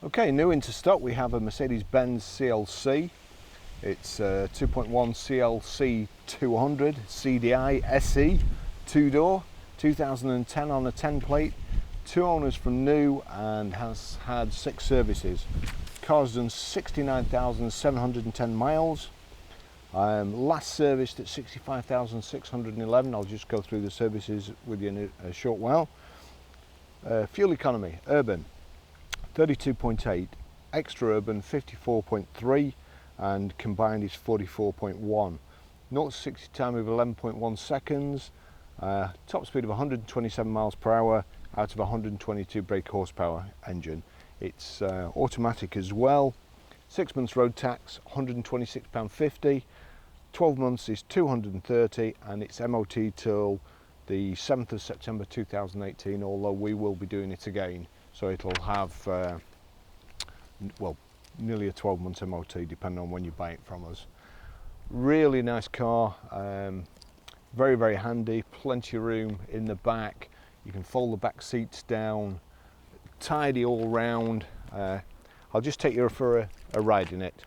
Okay, new into stock we have a Mercedes-Benz CLC. It's a 2.1 CLC200 CDI SE, 2-door, 2010 on a 10 plate, 2 owners from new and has had 6 services. Car's done 69,710 miles. Last serviced at 65,611. I'll just go through the services with you in a short while. Fuel economy, urban 32.8, extra urban 54.3, and combined is 44.1. 0 to 60 time of 11.1 seconds. Top speed of 127 miles per hour out of 122 brake horsepower engine. It's automatic as well. 6 months road tax, £126.50. 12 months is 230, and it's MOT till the 7th of September 2018, although we will be doing it again. So it'll have, well, nearly a 12 months MOT depending on when you buy it from us. Really nice car, very, very handy, plenty of room in the back. You can fold the back seats down, tidy all round. I'll just take you for a ride in it.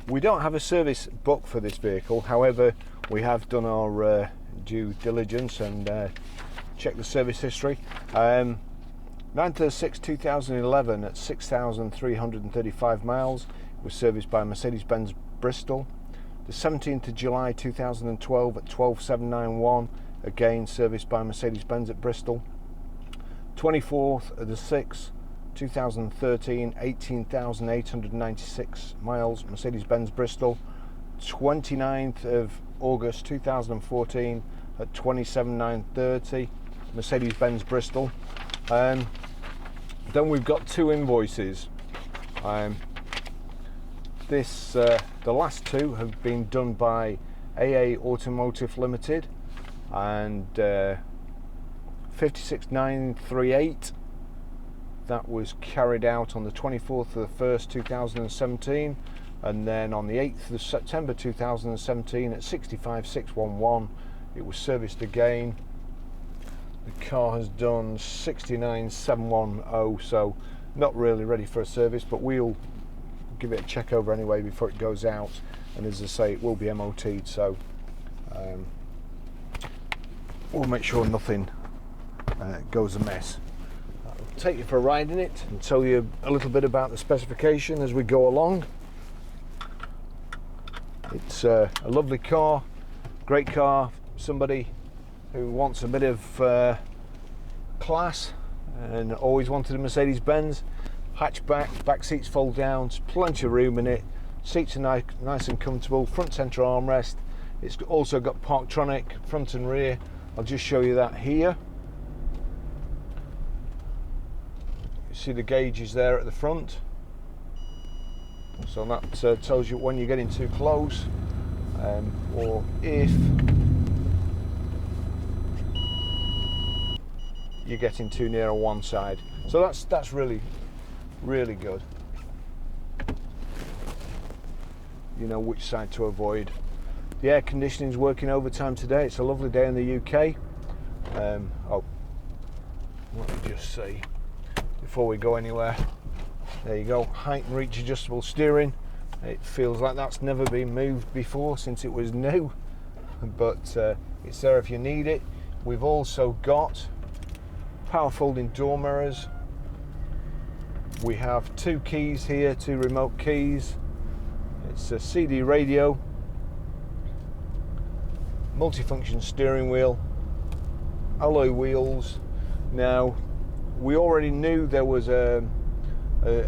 We don't have a service book for this vehicle, however we have done our due diligence and checked the service history. 9th of 6, 2011 at 6,335 miles, it was serviced by Mercedes-Benz Bristol. The 17th of July 2012 at 12,791, again serviced by Mercedes-Benz at Bristol. 24th of the 6th 2013, 18,896 miles, Mercedes-Benz Bristol. 29th of August 2014 at 27,930, Mercedes-Benz Bristol. Then we've got 2 invoices. The last 2 have been done by AA Automotive Limited, and 56,938. That was carried out on the 24th of the 1st 2017, and then on the 8th of September 2017 at 65,611 it was serviced again. The car has done 69,710, so not really ready for a service, but we'll give it a check over anyway before it goes out, and as I say, it will be MOT'd, so we'll make sure nothing goes amiss. Take you for a ride in it and tell you a little bit about the specification as we go along. It's a lovely car, great car, somebody who wants a bit of class and always wanted a Mercedes-Benz. Hatchback, back seats fold down, plenty of room in it, seats are nice and comfortable, front centre armrest. It's also got Parktronic front and rear. I'll just show you that here. See the gauges there at the front, so that tells you when you're getting too close, or if you're getting too near on one side. So that's really, really good. You know which side to avoid. The air conditioning is working overtime today. It's a lovely day in the UK. Oh, let me just see before we go anywhere. There you go, height and reach adjustable steering. It feels like that's never been moved before since it was new, but it's there if you need it. We've also got power folding door mirrors. We have 2 keys here, 2 remote keys. It's a CD radio, multifunction steering wheel, alloy wheels. Now, we already knew there was a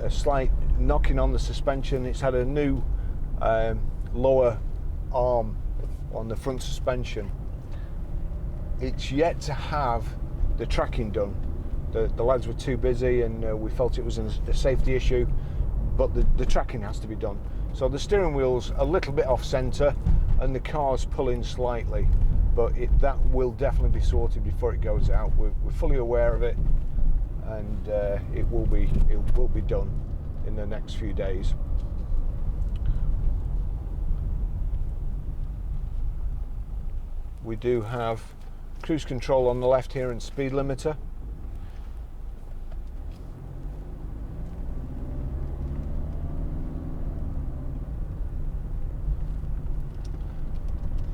slight knocking on the suspension. It's had a new lower arm on the front suspension. It's yet to have the tracking done. The lads were too busy, and we felt it was a safety issue, but the tracking has to be done. So the steering wheel's a little bit off centre and the car's pulling slightly, but that will definitely be sorted before it goes out. We're fully aware of it. and it will be done in the next few days. We do have cruise control on the left here and speed limiter.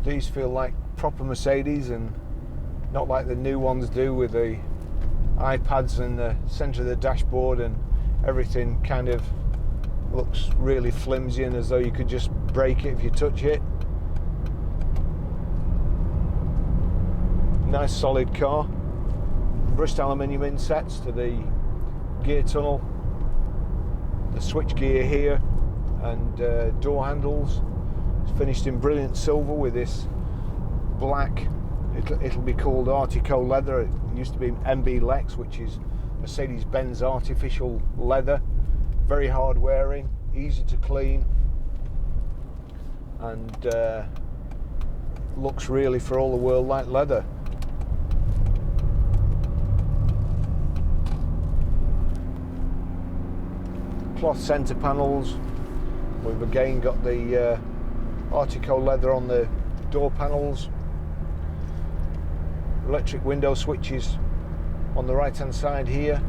These feel like proper Mercedes and not like the new ones do, with the iPads in the centre of the dashboard and everything kind of looks really flimsy and as though you could just break it if you touch it. Nice solid car. Brushed aluminium insets to the gear tunnel, the switch gear here, and door handles. It's finished in brilliant silver with this black, it'll be called Artico leather. It used to be MB Lex, which is Mercedes-Benz artificial leather. Very hard wearing, easy to clean, and looks really for all the world like leather. Cloth centre panels. We've again got the Artico leather on the door panels. Electric window switches on the right hand side here.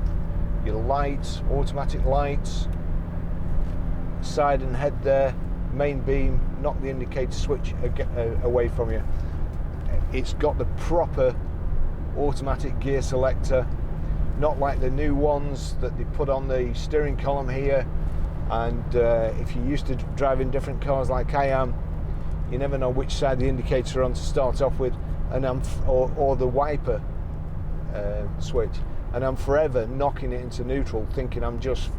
Your lights, automatic lights, side and head there, main beam, knock the indicator switch away from you. It's got the proper automatic gear selector, not like the new ones that they put on the steering column here. And if you're used to driving different cars like I am, you never know which side the indicator are on to start off with, and or the wiper switch, and I'm forever knocking it into neutral, thinking I'm just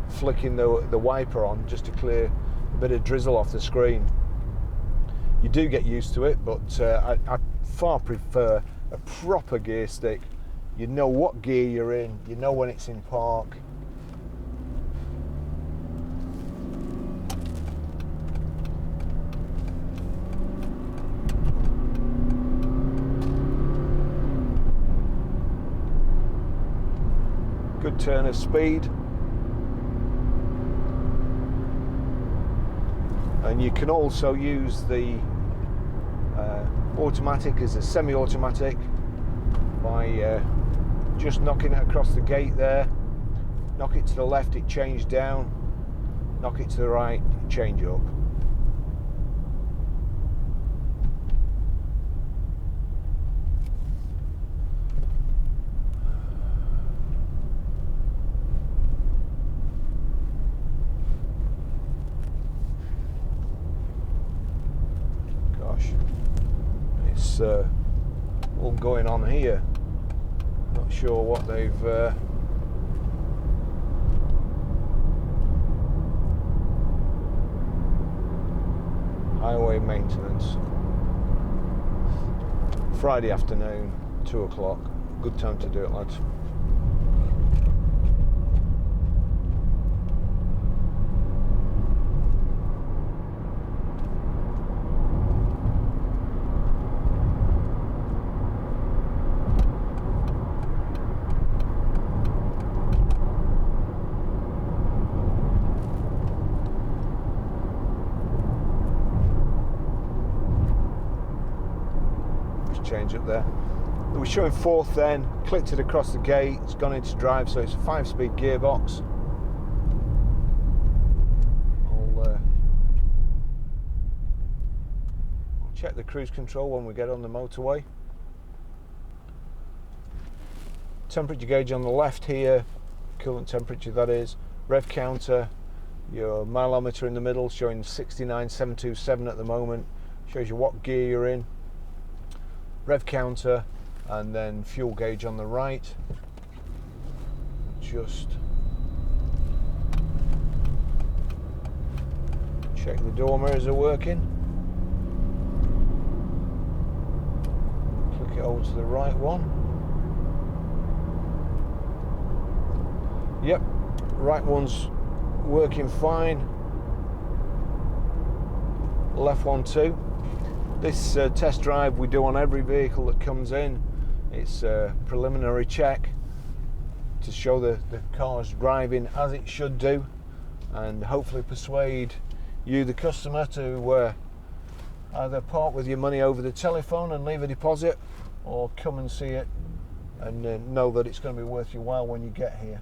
flicking the wiper on just to clear a bit of drizzle off the screen. You do get used to it, but I far prefer a proper gear stick. You know what gear you're in, you know when it's in park. Good turn of speed, and you can also use the automatic as a semi-automatic by just knocking it across the gate there. Knock it to the left, it change down. Knock it to the right, it change up. It's all going on here. Not sure what they've highway maintenance. Friday afternoon, 2 o'clock. Good time to do it, lads. Change up there. It was showing fourth then, clicked it across the gate, it's gone into drive, so it's a 5-speed gearbox. I'll check the cruise control when we get on the motorway. Temperature gauge on the left here, coolant temperature that is, rev counter, your mileometer in the middle showing 69,727 at the moment, shows you what gear you're in. Rev counter, and then fuel gauge on the right. Just check the door mirrors are working. Click it over to the right one. Yep, right one's working fine. Left one too. This test drive we do on every vehicle that comes in. It's a preliminary check to show the car's driving as it should do, and hopefully persuade you, the customer, to either part with your money over the telephone and leave a deposit, or come and see it and know that it's going to be worth your while when you get here.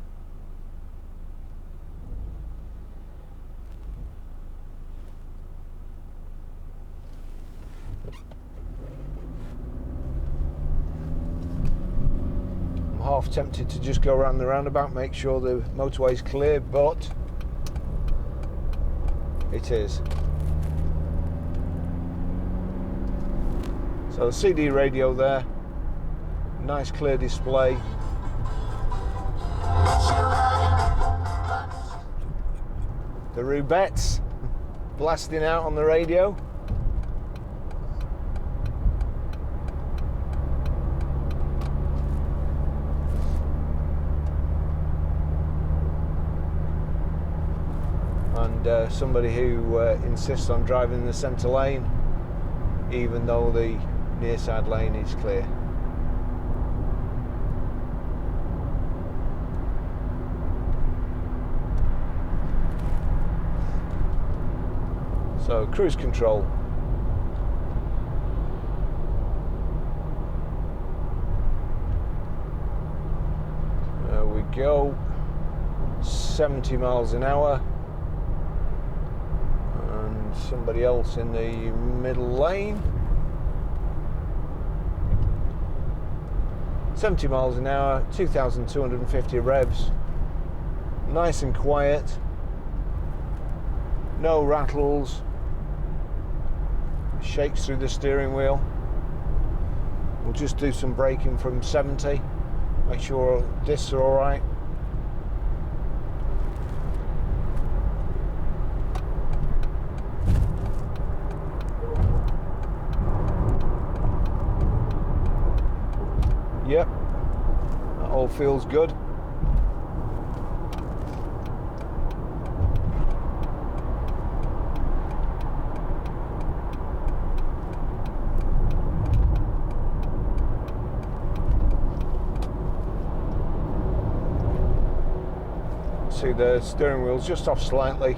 I'm half tempted to just go around the roundabout, make sure the motorway's clear, but it is. So the CD radio there, nice clear display. The Rubettes blasting out on the radio. And somebody who insists on driving in the centre lane, even though the near side lane is clear. So cruise control. There we go. 70 miles an hour. And somebody else in the middle lane. 70 miles an hour, 2,250 revs. Nice and quiet. No rattles. Shakes through the steering wheel. We'll just do some braking from 70. Make sure discs are all right. Yep, that all feels good. See, the steering wheel's just off slightly.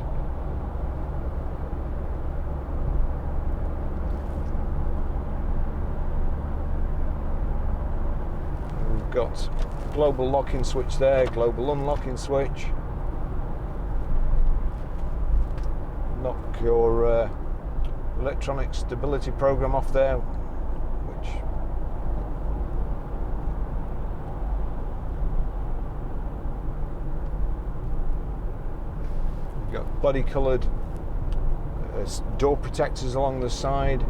Got global locking switch there, global unlocking switch. Knock your electronic stability program off there, which you've got body coloured door protectors along the side,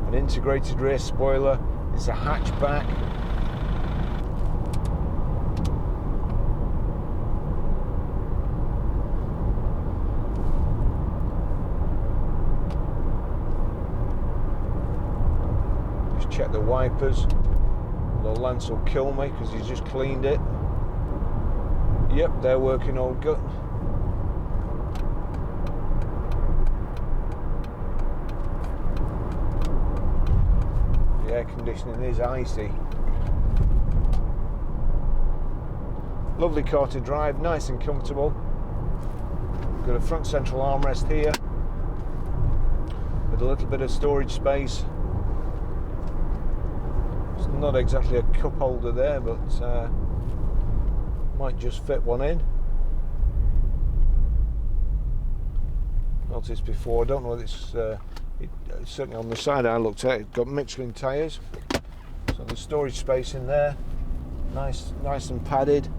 an integrated rear spoiler. It's a hatchback. Check the wipers. The lens will kill me because he's just cleaned it. Yep, they're working all good. The air conditioning is icy. Lovely car to drive, nice and comfortable. We've got a front central armrest here with a little bit of storage space. Not exactly a cup holder there, but might just fit one in. Noticed before, I don't know whether it's certainly on the side I looked at, it's got Michelin tyres, so there's storage space in there, nice and padded.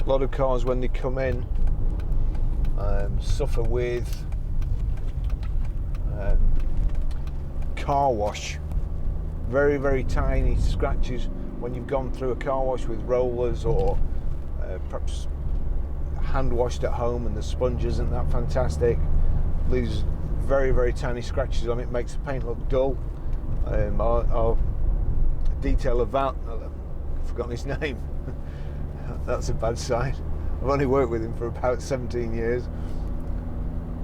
A lot of cars when they come in suffer with car wash, very, very tiny scratches when you've gone through a car wash with rollers, or perhaps hand washed at home and the sponge isn't that fantastic. Leaves very, very tiny scratches on it, makes the paint look dull. Our detailer Val, I've forgotten his name. That's a bad sign. I've only worked with him for about 17 years.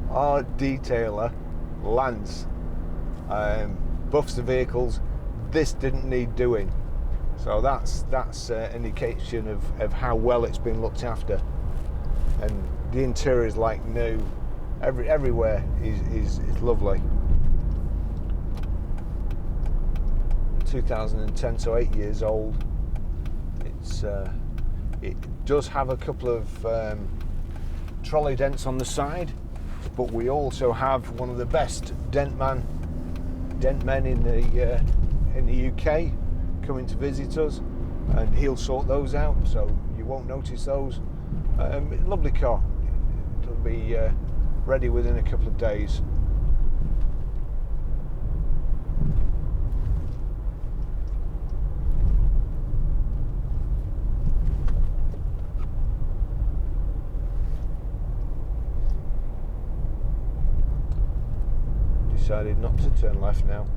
Our detailer Lance buffs the vehicles. This didn't need doing, so that's an indication of how well it's been looked after. And the interior is like new. Everywhere is lovely. 2010, so 8 years old. It does have a couple of trolley dents on the side, but we also have one of the best dent men in the UK coming to visit us, and he'll sort those out, so you won't notice those. Lovely car. It'll be ready within a couple of days. Decided not to turn left now.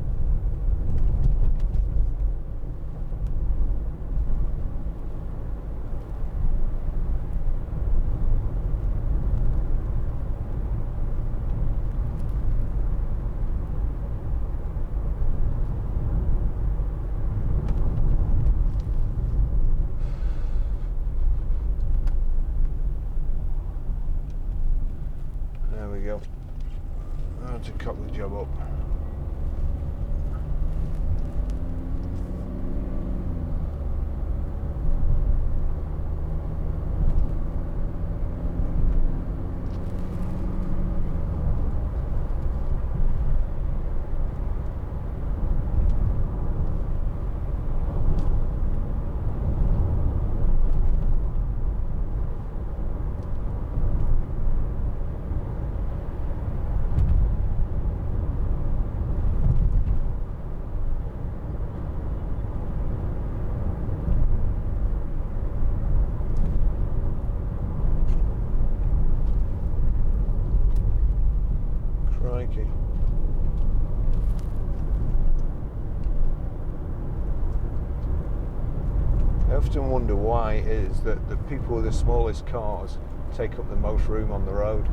There we go. Now to cock the job up. Crikey. I often wonder why it is that the people with the smallest cars take up the most room on the road.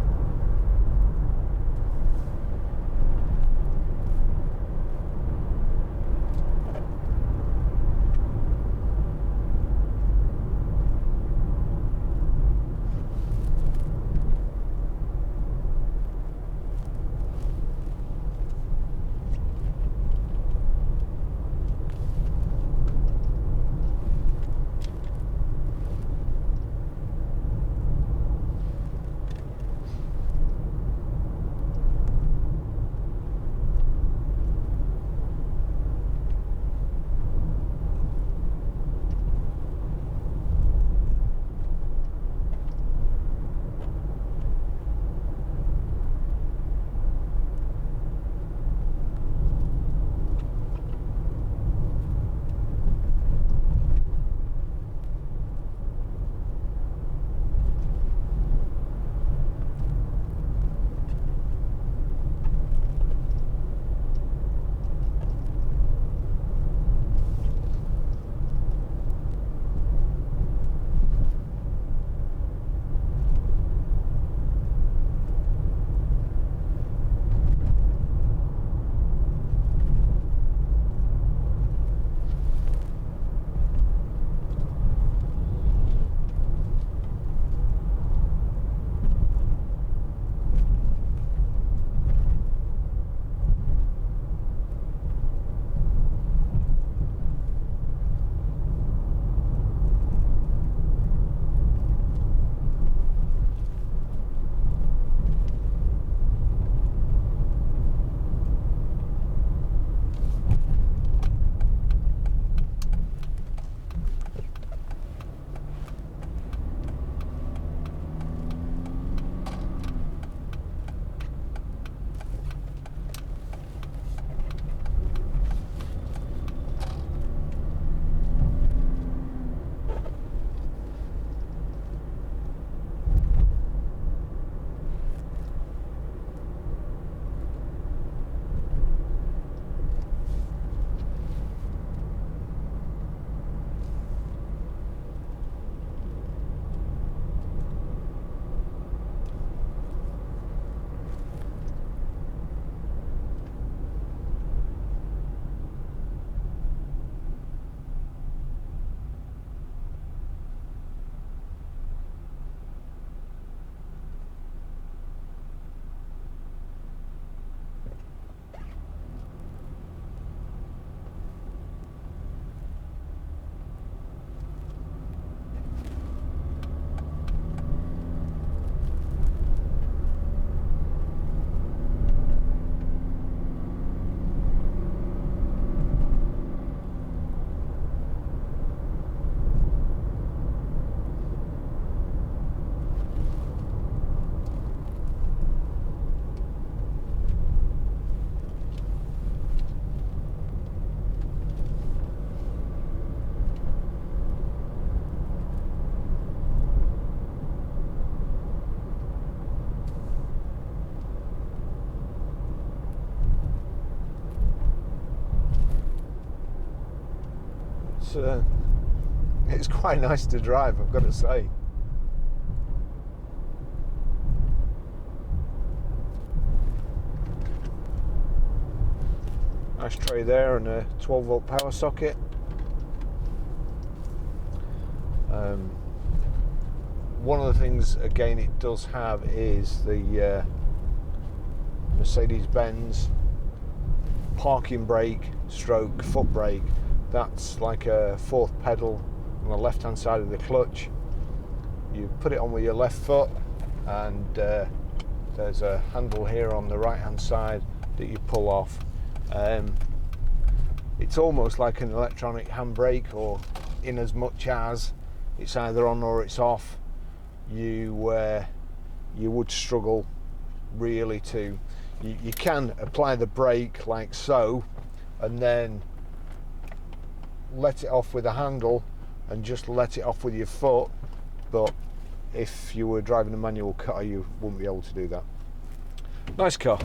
it's quite nice to drive, I've got to say. Nice tray there and a 12 volt power socket. One of the things again it does have is the Mercedes-Benz parking brake stroke foot brake. That's like a fourth pedal on the left hand side of the clutch. You put it on with your left foot, and there's a handle here on the right hand side that you pull off. It's almost like an electronic handbrake, or in as much as it's either on or it's off. You would struggle really to. You can apply the brake like so, and then let it off with a handle, and just let it off with your foot. But if you were driving a manual car, you wouldn't be able to do that. Nice car.